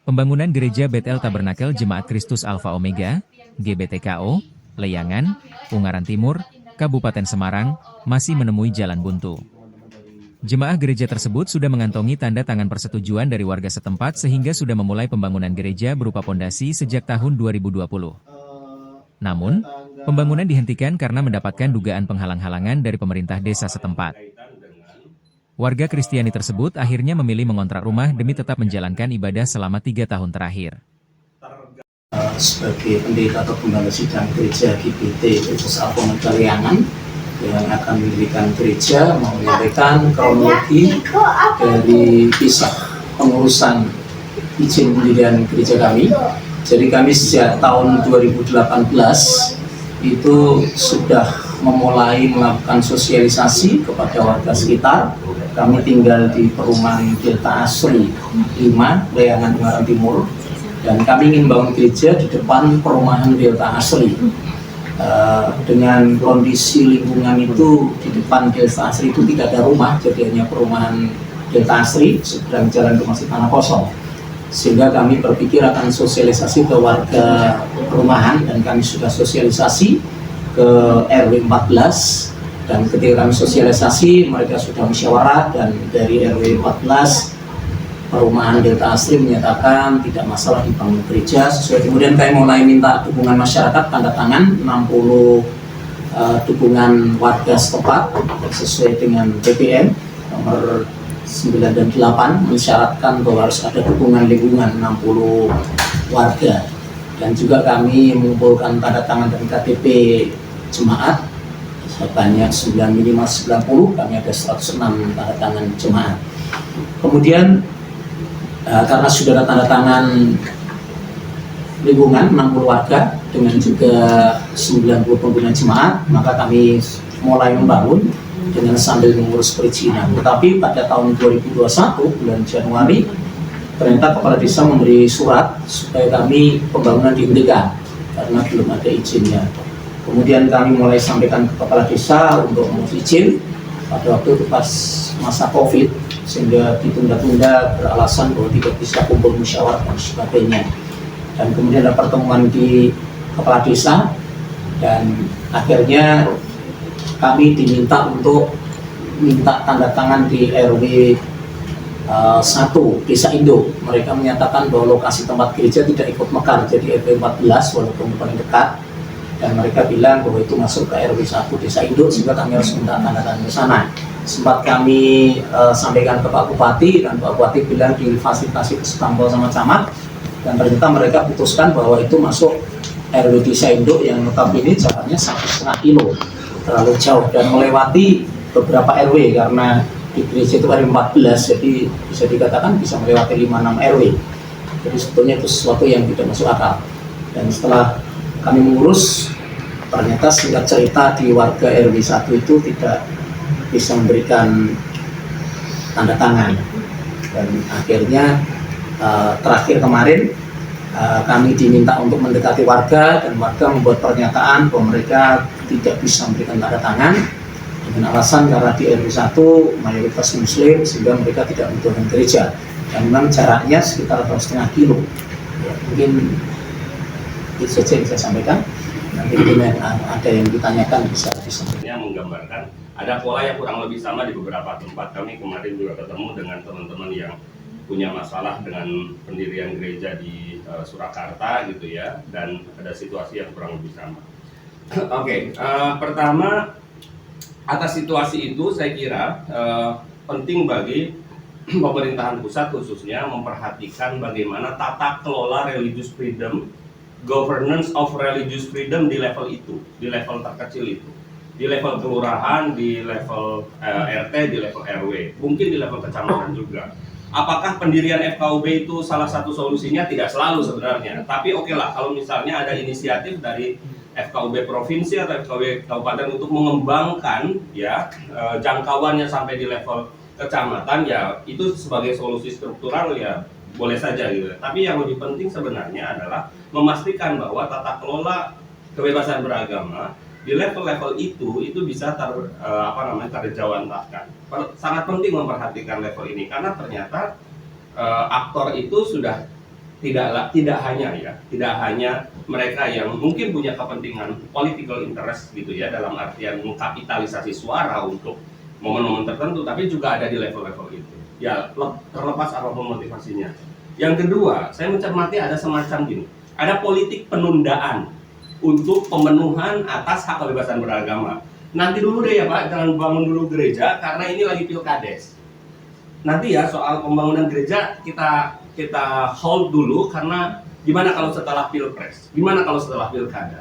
Pembangunan Gereja Betel Tabernakel Jemaat Kristus Alfa Omega, GBTKO, Leyangan, Ungaran Timur, Kabupaten Semarang, masih menemui jalan buntu. Jemaah gereja tersebut sudah mengantongi tanda tangan persetujuan dari warga setempat sehingga sudah memulai pembangunan gereja berupa pondasi sejak tahun 2020. Namun, pembangunan dihentikan karena mendapatkan dugaan penghalang-halangan dari pemerintah desa setempat. Warga Kristiani tersebut akhirnya memilih mengontrak rumah demi tetap menjalankan ibadah selama 3 tahun terakhir. Sebagai pendeta atau pembina sidang gereja GBT Kristus Alfa Omega Leyangan yang akan mendirikan gereja, mau menyampaikan kronologi dari kisah pengurusan izin pendirian gereja kami. Jadi kami sejak tahun 2018 itu sudah memulai melakukan sosialisasi kepada warga sekitar. Kami tinggal di perumahan Delta Asri 5, Leyangan Ungaran Timur, dan kami ingin bangun gereja di depan perumahan Delta Asri. Dengan kondisi lingkungan itu di depan Delta Asri itu tidak ada rumah, jadi hanya perumahan Delta Asri, seberang jalan itu masih tanah kosong. Sehingga kami berpikir akan sosialisasi ke warga perumahan, dan kami sudah sosialisasi ke RW 14. Dan ketika kami sosialisasi, mereka sudah musyawarah, dan dari RW 14 perumahan Delta Asri menyatakan tidak masalah dibangun gereja sesuai. Kemudian kami mulai minta dukungan masyarakat, tanda tangan 60 dukungan warga setempat sesuai dengan BPM nomor 9 dan 8 mensyaratkan bahwa harus ada dukungan lingkungan 60 warga. Dan juga kami mengumpulkan tanda tangan dan KTP jemaat sebanyak 9 minimal 90, kami ada 106 tanda tangan jemaat. Kemudian karena sudah ada tanda tangan lingkungan 60 warga dengan juga 90 pengguna jemaat, maka kami mulai membangun dengan sambil mengurus perizinan. Tetapi pada tahun 2021 bulan Januari ternyata kepala desa memberi surat supaya kami pembangunan dihentikan karena belum ada izinnya. Kemudian kami mulai sampaikan ke kepala desa untuk mengurus izin pada waktu itu pas masa COVID, sehingga ditunda-tunda beralasan bahwa tidak bisa kumpul musyawarah dan sebagainya. Dan kemudian ada pertemuan di kepala desa, dan akhirnya kami diminta untuk minta tanda tangan di RW 1 Desa Indo. Mereka menyatakan bahwa lokasi tempat gereja tidak ikut mekar, jadi RW 14 walaupun paling dekat. Dan mereka bilang bahwa itu masuk ke RW 1 Desa Indo, sehingga kami harus minta tanda tangan ke sana. Sempat kami sampaikan ke Pak Bupati, dan Pak Bupati bilang difasilitasi ke Setampol sama camat, dan ternyata mereka putuskan bahwa itu masuk RW Desa Indo yang notabene jaraknya 1,5 kilo, terlalu jauh dan melewati beberapa RW karena di gereja itu ada 14, jadi bisa dikatakan bisa melewati 5-6 RW. Jadi sebetulnya itu sesuatu yang tidak masuk akal. Dan setelah kami mengurus, ternyata singkat cerita di warga RW 1 itu tidak bisa memberikan tanda tangan. Dan akhirnya terakhir kemarin kami diminta untuk mendekati warga, dan warga membuat pernyataan bahwa mereka tidak bisa memberikan tanda tangan dengan alasan karena di RW 1 mayoritas muslim sehingga mereka tidak membutuhkan gereja, dan memang jaraknya sekitar 1,5 kilo. Ya, mungkin itu saja yang saya sampaikan. Nanti kemudian ada yang ditanyakan bisa disampaikan. Menggambarkan ada pola yang kurang lebih sama di beberapa tempat. Kami kemarin juga ketemu dengan teman-teman yang punya masalah dengan pendirian gereja di Surakarta gitu ya, dan ada situasi yang kurang lebih sama. Oke, pertama atas situasi itu saya kira penting bagi pemerintahan pusat khususnya memperhatikan bagaimana tata kelola religious freedom, governance of religious freedom di level itu, di level terkecil itu, di level kelurahan, di level RT, di level RW, mungkin di level kecamatan juga. Apakah pendirian FKUB itu salah satu solusinya? Tidak selalu sebenarnya, tapi oke lah kalau misalnya ada inisiatif dari FKUB provinsi atau FKUB kabupaten untuk mengembangkan ya jangkauannya sampai di level kecamatan, ya itu sebagai solusi struktural ya boleh saja gitu. Tapi yang lebih penting sebenarnya adalah memastikan bahwa tata kelola kebebasan beragama di level-level itu bisa terjawantahkan. Sangat penting memperhatikan level ini karena ternyata aktor itu sudah tidak hanya mereka yang mungkin punya kepentingan political interest gitu ya, dalam artian mengkapitalisasi suara untuk momen-momen tertentu, tapi juga ada di level-level itu ya, terlepas apapun motivasinya. Yang kedua, saya mencermati ada semacam gini, ada politik penundaan untuk pemenuhan atas hak kebebasan beragama. Nanti dulu deh ya Pak, jangan bangun dulu gereja karena ini lagi pilkades. Nanti ya soal pembangunan gereja kita hold dulu, karena gimana kalau setelah pilpres, gimana kalau setelah pilkada.